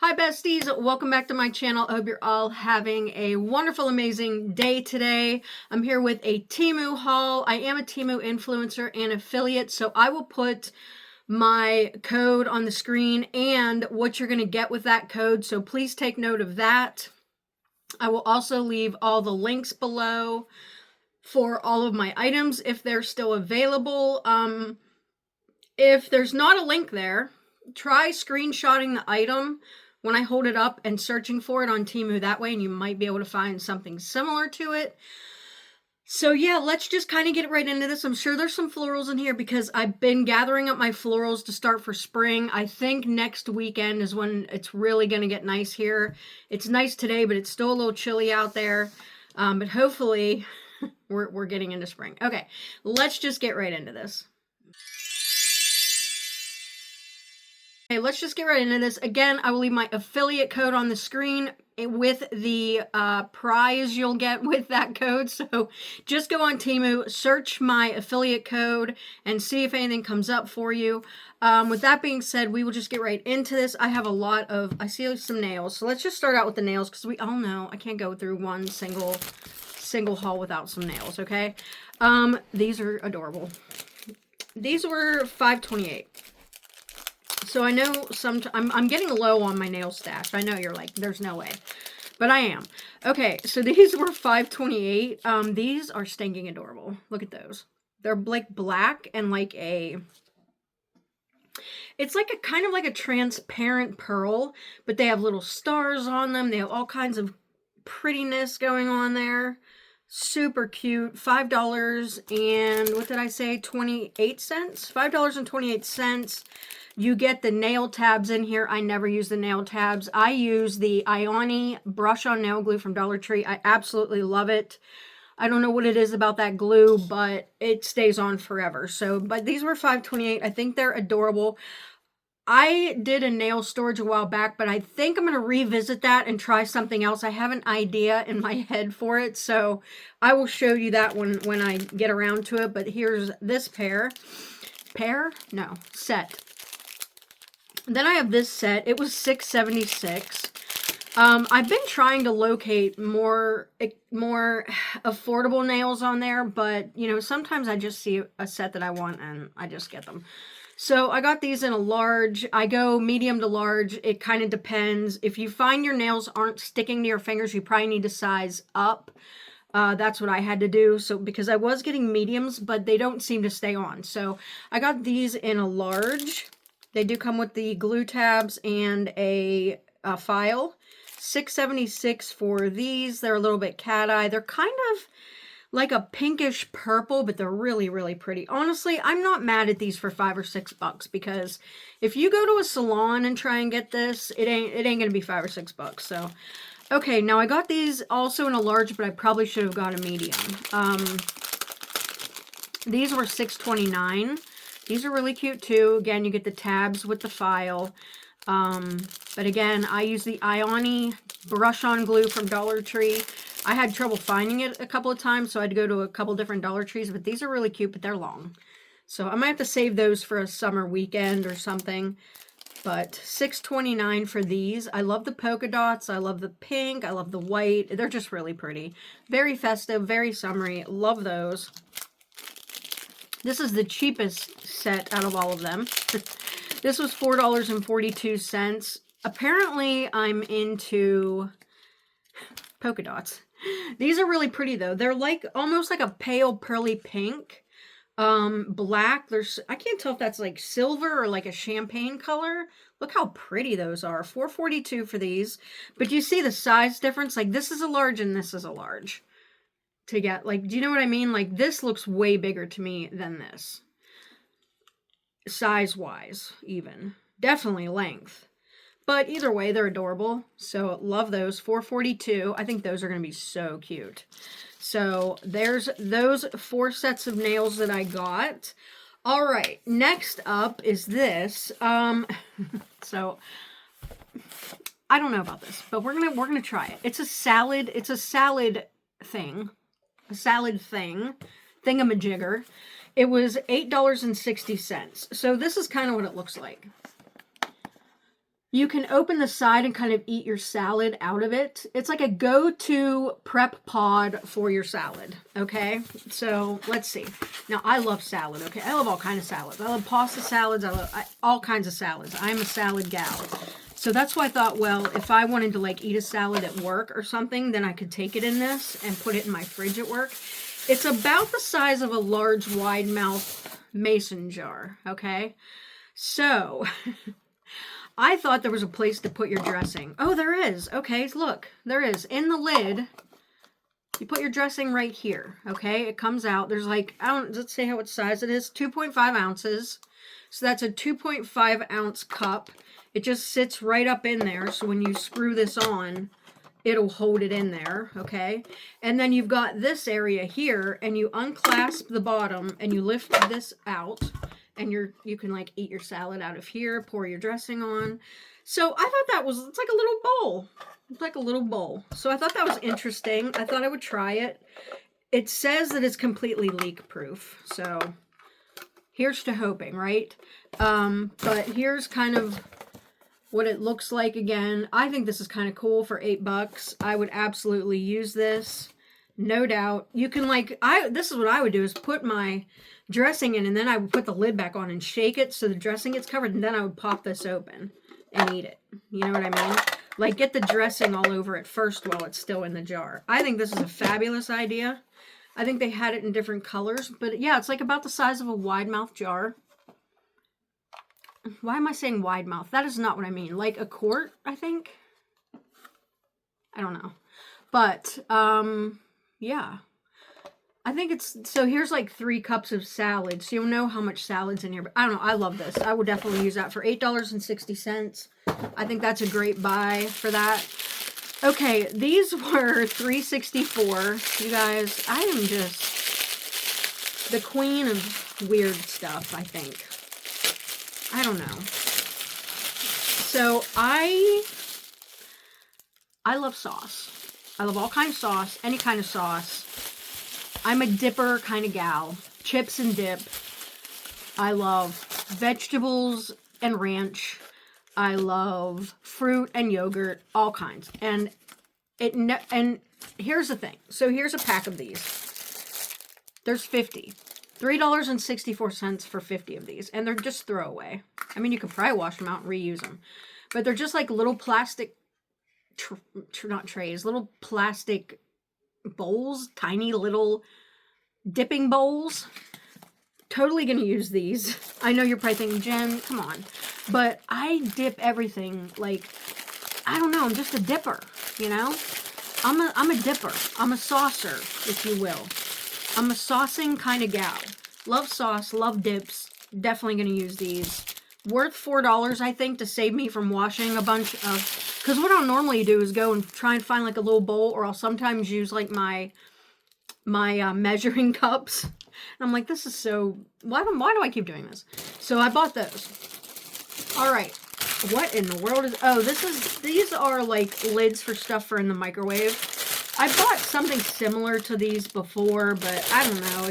Hi besties, welcome back to my channel. I hope you're all having a wonderful, amazing day today. I'm here with a Temu haul. I am a Temu influencer and affiliate, so I will put my code on the screen and what you're going to get with that code, so please take note of that. I will also leave all the links below for all of my items if they're still available. If there's not a link there, try screenshotting the item when I hold it up and searching for it on Temu that way, and you might be able to find something similar to it. So yeah, let's just kind of get right into this. I'm sure there's some florals in here because I've been gathering up my florals to start for spring. I think next weekend is when it's really going to get nice here. It's nice today, but it's still a little chilly out there. But hopefully we're getting into spring. Okay, let's just get right into this. Okay, let's just get right into this. Again, I will leave my affiliate code on the screen with the prize you'll get with that code. So just go on Temu, search my affiliate code, and see if anything comes up for you. With that being said, we will just get right into this. I have a lot of, I see some nails. So let's just start out with the nails because we all know I can't go through one single haul without some nails, okay? These are adorable. These were $5.28. So I know I'm getting low on my nail stash. I know you're like, there's no way. But I am. Okay, so these were $5.28. These are stinking adorable. Look at those. They're like black and like it's like a kind of like a transparent pearl, but they have little stars on them. They have all kinds of prettiness going on there. Super cute. $5 and what did I say? 28 cents? $5.28. You get the nail tabs in here. I never use the nail tabs. I use the Ioni brush on nail glue from Dollar Tree. I absolutely love it. I don't know what it is about that glue, but it stays on forever. So, but these were $5.28. I think they're adorable. I did a nail storage a while back, but I think I'm going to revisit that and try something else. I have an idea in my head for it, so I will show you that when I get around to it. But here's this set. Then I have this set. It was $6.76. I've been trying to locate more affordable nails on there, but you know, sometimes I just see a set that I want and I just get them. So I got these in a large. I go medium to large. It kind of depends. If you find your nails aren't sticking to your fingers, you probably need to size up. That's what I had to do. So because I was getting mediums, but they don't seem to stay on. So I got these in a large. They do come with the glue tabs and a file. $6.76 for these. They're a little bit cat eye. They're kind of like a pinkish purple, but they're really, really pretty. Honestly, I'm not mad at these for $5 or $6 because if you go to a salon and try and get this, it ain't gonna be $5 or $6. So, okay, now I got these also in a large, but I probably should have got a medium. These were $6.29. These are really cute too. Again, you get the tabs with the file. But again, I use the Ioni brush on glue from Dollar Tree. I had trouble finding it a couple of times, so I had to go to a couple different Dollar Trees, but these are really cute, but they're long. So I might have to save those for a summer weekend or something. But $6.29 for these. I love the polka dots. I love the pink. I love the white. They're just really pretty. Very festive, very summery. Love those. This is the cheapest set out of all of them. This was $4.42. Apparently, I'm into polka dots. These are really pretty, though. They're like almost like a pale pearly pink. Black. I can't tell if that's like silver or like a champagne color. Look how pretty those are. $4.42 for these. But you see the size difference? Like this is a large and this is a large. To get, like, do you know what I mean? Like, this looks way bigger to me than this. Size-wise, even. Definitely length. But either way, they're adorable. So, love those. $4.42. I think those are going to be so cute. So, there's those 4 sets of nails that I got. All right. Next up is this. So, I don't know about this, but we're gonna try it. It's a salad thing. A salad thingamajigger. It was $8.60. So this is kind of what it looks like. You can open the side and kind of eat your salad out of it. It's like a go-to prep pod for your salad, okay? So let's see. Now, I love salad, okay? I love all kinds of salads. I love pasta salads. I love all kinds of salads. I'm a salad gal. So that's why I thought, well, if I wanted to like eat a salad at work or something, then I could take it in this and put it in my fridge at work. It's about the size of a large wide mouth mason jar, okay? So... I thought there was a place to put your dressing. Oh, there is. Okay, look. There is. In the lid, you put your dressing right here. Okay, it comes out. There's like, let's say how what size it is. 2.5 ounces. So that's a 2.5 ounce cup. It just sits right up in there. So when you screw this on, it'll hold it in there. Okay, and then you've got this area here, and you unclasp the bottom, and you lift this out. And you can like eat your salad out of here, pour your dressing on. So I thought it's like a little bowl. It's like a little bowl. So I thought that was interesting. I thought I would try it. It says that it's completely leak proof. So here's to hoping, right? But here's kind of what it looks like again. I think this is kind of cool for $8. I would absolutely use this. No doubt. You can like, this is what I would do is put my dressing in, and then I would put the lid back on and shake it so the dressing gets covered, and then I would pop this open and eat it. You know what I mean? Like, get the dressing all over it first while it's still in the jar. I think this is a fabulous idea. I think they had it in different colors, but yeah, it's like about the size of a wide mouth jar. Why am I saying wide mouth? That is not what I mean. Like a quart, I think. I don't know. But, yeah. I think it's, so here's like 3 cups of salad, so you'll know how much salad's in here, but I don't know, I love this. I would definitely use that for $8.60. I think that's a great buy for that. Okay, these were $3.64. You guys, I am just the queen of weird stuff, I think. I don't know. So I love sauce. I love all kinds of sauce, any kind of sauce. I'm a dipper kind of gal. Chips and dip. I love vegetables and ranch. I love fruit and yogurt, all kinds. And here's the thing. So here's a pack of these. There's 50. $3.64 for 50 of these. And they're just throwaway. I mean, you could probably wash them out and reuse them. But they're just like little plastic, not trays, little plastic bowls, tiny little dipping bowls. Totally gonna use these. I know you're probably thinking, Jen, come on. But I dip everything, like, I don't know, I'm just a dipper, you know? I'm a dipper. I'm a saucer, if you will. I'm a saucing kind of gal. Love sauce, love dips. Definitely gonna use these. Worth $4, I think, to save me from washing a bunch of, because what I'll normally do is go and try and find like a little bowl, or I'll sometimes use like my measuring cups. And I'm like, this is so, why do I keep doing this? So I bought those. All right, what in the world is, oh, these are like lids for stuff for in the microwave. I bought something similar to these before, but I don't know,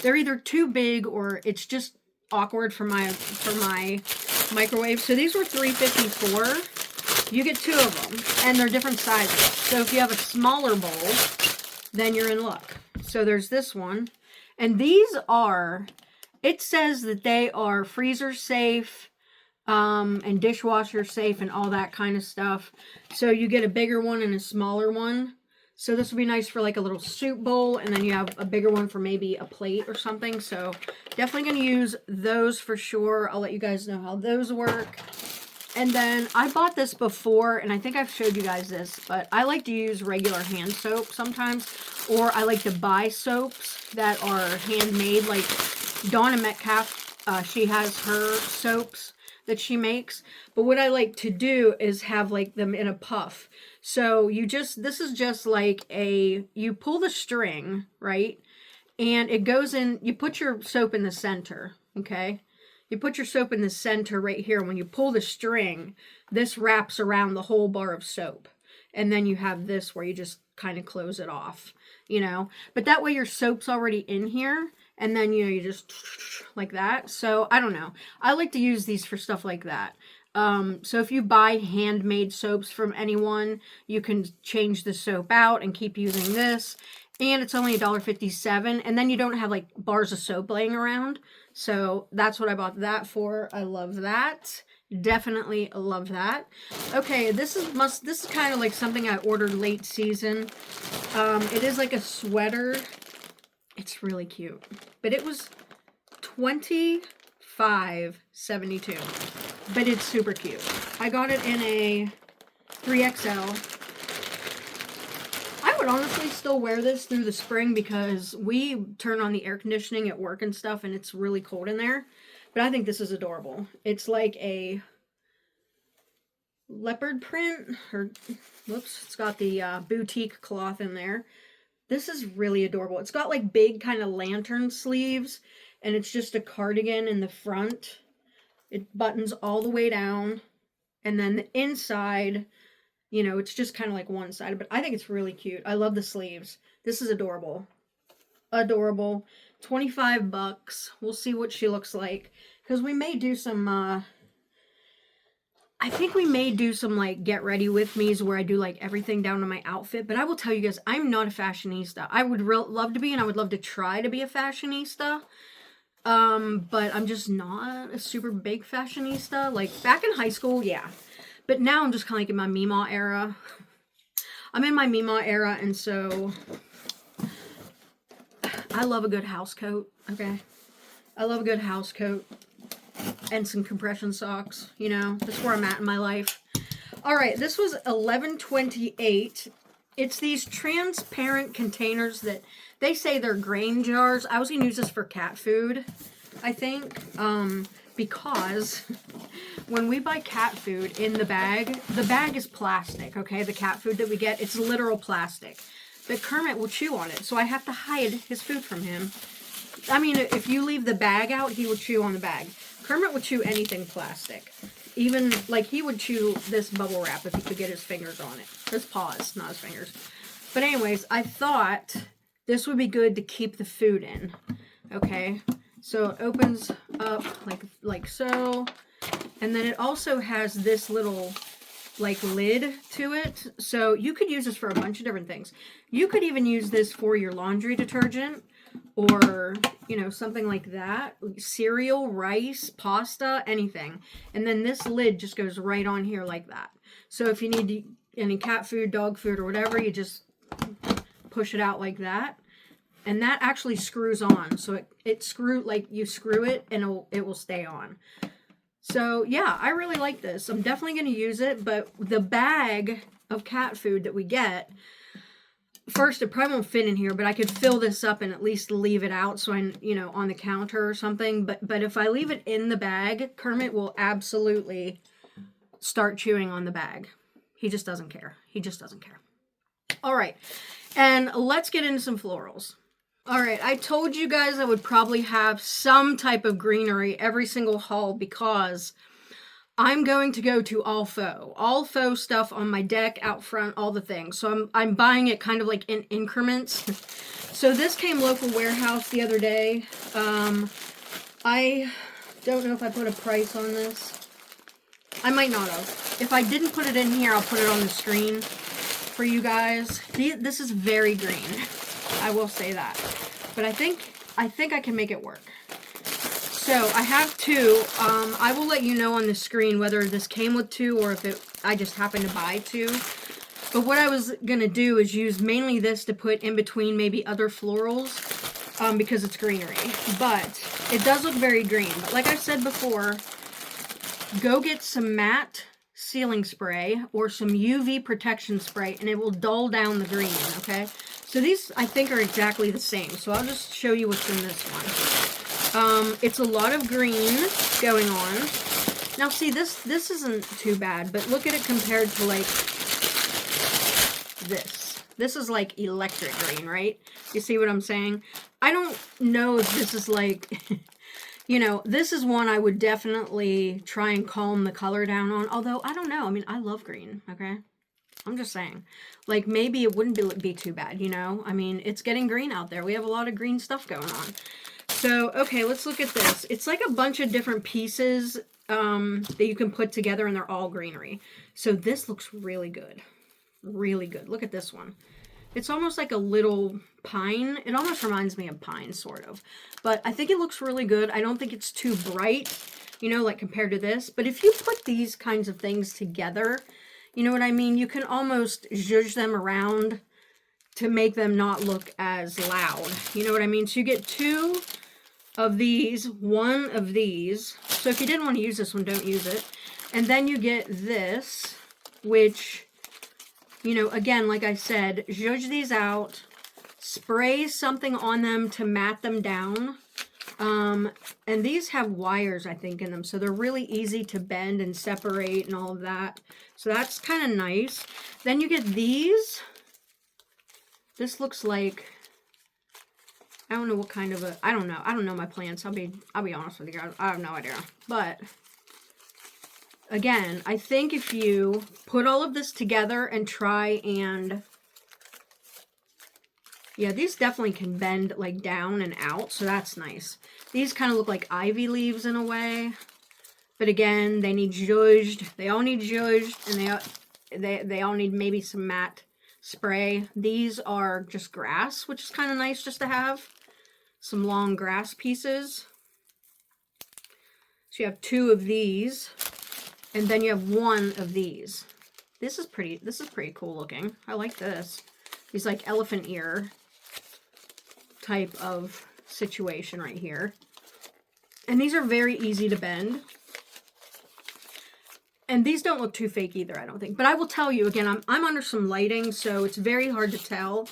they're either too big or it's just awkward for my microwave. So these were $3.54. You get 2 of them, and they're different sizes. So if you have a smaller bowl, then you're in luck. So there's this one, and these are, it says that they are freezer safe, and dishwasher safe and all that kind of stuff. So you get a bigger one and a smaller one. So this would be nice for like a little soup bowl, and then you have a bigger one for maybe a plate or something. So definitely going to use those for sure. I'll let you guys know how those work. And then I bought this before, and I think I've showed you guys this, but I like to use regular hand soap sometimes, or I like to buy soaps that are handmade. Like Donna Metcalf, she has her soaps that she makes, but what I like to do is have like them in a puff. So this is just like you pull the string, right? And it goes in, you put your soap in the center, okay? You put your soap in the center right here. When you pull the string, this wraps around the whole bar of soap. And then you have this where you just kind of close it off, you know? But that way your soap's already in here. And then, you know, you just like that. So, I don't know. I like to use these for stuff like that. So if you buy handmade soaps from anyone, you can change the soap out and keep using this. And it's only $1.57. And then you don't have like bars of soap laying around. So that's what I bought that for. I love that. Definitely love that. Okay, this is kind of like something I ordered late season. It is like a sweater. It's really cute. But it was $25.72. But it's super cute. I got it in a 3XL. I would honestly still wear this through the spring because we turn on the air conditioning at work and stuff and it's really cold in there. But I think this is adorable. It's like a leopard print, or whoops, it's got the boutique cloth in there. This is really adorable. It's got like big kind of lantern sleeves and it's just a cardigan in the front. It buttons all the way down, and then the inside, you know, it's just kind of like one-sided, but I think it's really cute. I love the sleeves. This is adorable. Adorable. 25 bucks. We'll see what she looks like, because we may do some, I think we may do some, like, get ready with me's where I do, like, everything down to my outfit, but I will tell you guys, I'm not a fashionista. I would love to be, and I would love to try to be a fashionista. But I'm just not a super big fashionista. Like, back in high school, yeah. But now I'm just kind of like in my Mima era. I'm in my Mima era, and so I love a good house coat, okay? I love a good house coat and some compression socks, you know? That's where I'm at in my life. All right, this was $11.28. It's these transparent containers that they say they're grain jars. I was going to use this for cat food, I think, because when we buy cat food in the bag is plastic, okay? The cat food that we get, it's literal plastic. But Kermit will chew on it, so I have to hide his food from him. I mean, if you leave the bag out, he will chew on the bag. Kermit would chew anything plastic. Even, like, he would chew this bubble wrap if he could get his fingers on it. His paws, not his fingers. But anyways, I thought this would be good to keep the food in. Okay? So it opens up like so. And then it also has this little, like, lid to it. So you could use this for a bunch of different things. You could even use this for your laundry detergent. Or, you know, something like that. Cereal, rice, pasta, anything. And then this lid just goes right on here like that. So if you need any cat food, dog food, or whatever, you just push it out like that. And that actually screws on. So you screw it and it will stay on. So yeah, I really like this. I'm definitely going to use it. But the bag of cat food that we get, first, it probably won't fit in here, but I could fill this up and at least leave it out so I'm, you know, on the counter or something. But if I leave it in the bag, Kermit will absolutely start chewing on the bag. He just doesn't care. He just doesn't care. All right. And let's get into some florals. All right. I told you guys I would probably have some type of greenery every single haul because I'm going to go to all faux stuff on my deck, out front, all the things. So I'm buying it kind of like in increments. So this came local warehouse the other day. I don't know if I put a price on this. I might not have. If I didn't put it in here, I'll put it on the screen for you guys. This is very green. I will say that. But I think I can make it work. So I have two. I will let you know on the screen whether this came with two or if I just happened to buy two. But what I was going to do is use mainly this to put in between maybe other florals because it's greenery. But it does look very green. But like I said before, go get some matte sealing spray or some UV protection spray and it will dull down the green, okay? So these I think are exactly the same. So I'll just show you what's in this one. It's a lot of green going on. Now see, this isn't too bad, but look at it compared to like this. This is like electric green, right? You see what I'm saying? I don't know if this is like, you know, this is one I would definitely try and calm the color down on. Although, I don't know. I mean, I love green, okay? I'm just saying. Like, maybe it wouldn't be too bad, you know? I mean, it's getting green out there. We have a lot of green stuff going on. So, okay, let's look at this. It's like a bunch of different pieces that you can put together, and they're all greenery. So this looks really good. Really good. Look at this one. It's almost like a little pine. It almost reminds me of pine, sort of. But I think it looks really good. I don't think it's too bright, you know, like compared to this. But if you put these kinds of things together, you know what I mean? You can almost zhuzh them around to make them not look as loud. You know what I mean? So you get 2 of these, 1 of these. So if you didn't want to use this one, don't use it. And then you get this, which, you know, again, like I said, zhuzh these out, spray something on them to mat them down. And these have wires, I think, in them, so they're really easy to bend and separate and all of that. So that's kind of nice. Then you get these. This looks like, I don't know what kind of a, I don't know my plants. I'll be honest with you. I have no idea. But again, I think if you put all of this together and try and, yeah, these definitely can bend like down and out, so that's nice. These kind of look like ivy leaves in a way, but again, they need zhuzhed. They all need zhuzhed, and they all need maybe some matte spray. These are just grass, which is kind of nice just to have some long grass pieces. So you have 2 of these, and then you have 1 of these. This is pretty cool looking. I like this. These like elephant ear type of situation right here. And these are very easy to bend. And these don't look too fake either, I don't think. But I will tell you, again, I'm under some lighting, so it's very hard to tell.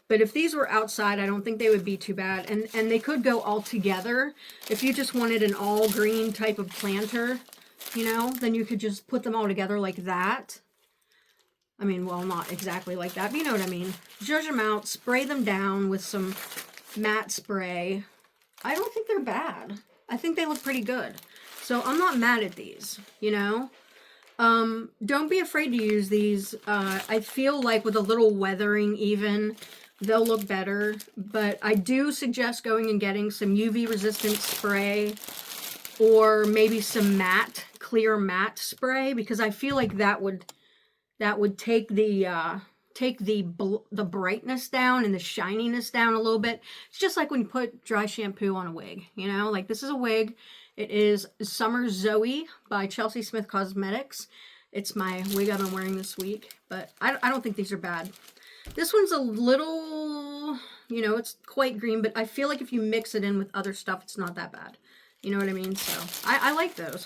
But if these were outside, I don't think they would be too bad. And they could go all together. If you just wanted an all green type of planter, you know, then you could just put them all together like that. I mean, well, not exactly like that, but you know what I mean. Zhuzh them out, spray them down with some matte spray. I don't think they're bad. I think they look pretty good. So I'm not mad at these, you know. Don't be afraid to use these. I feel like with a little weathering even, they'll look better. But I do suggest going and getting some UV resistant spray, or maybe some matte, clear matte spray, because I feel like that would take the brightness down and the shininess down a little bit. It's just like when you put dry shampoo on a wig, you know, like this is a wig. It is Summer Zoe by Chelsea Smith Cosmetics. It's my wig I've been wearing this week, but I don't think these are bad. This one's a little, you know, it's quite green, but I feel like if you mix it in with other stuff, it's not that bad. You know what I mean? So I like those.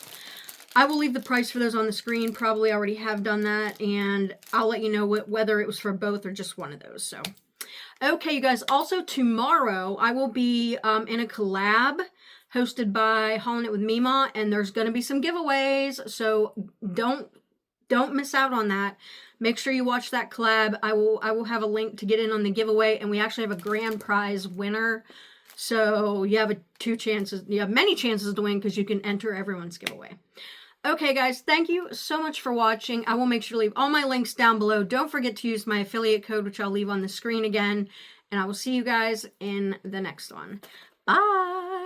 I will leave the price for those on the screen. Probably already have done that, and I'll let you know whether it was for both or just one of those. So, okay, you guys. Also, tomorrow I will be in a collab hosted by Haulin' It with Mima, and there's going to be some giveaways. So don't miss out on that. Make sure you watch that collab. I will have a link to get in on the giveaway, and we actually have a grand prize winner. So you have many chances to win because you can enter everyone's giveaway. Okay, guys, thank you so much for watching. I will make sure to leave all my links down below. Don't forget to use my affiliate code, which I'll leave on the screen again. And I will see you guys in the next one. Bye!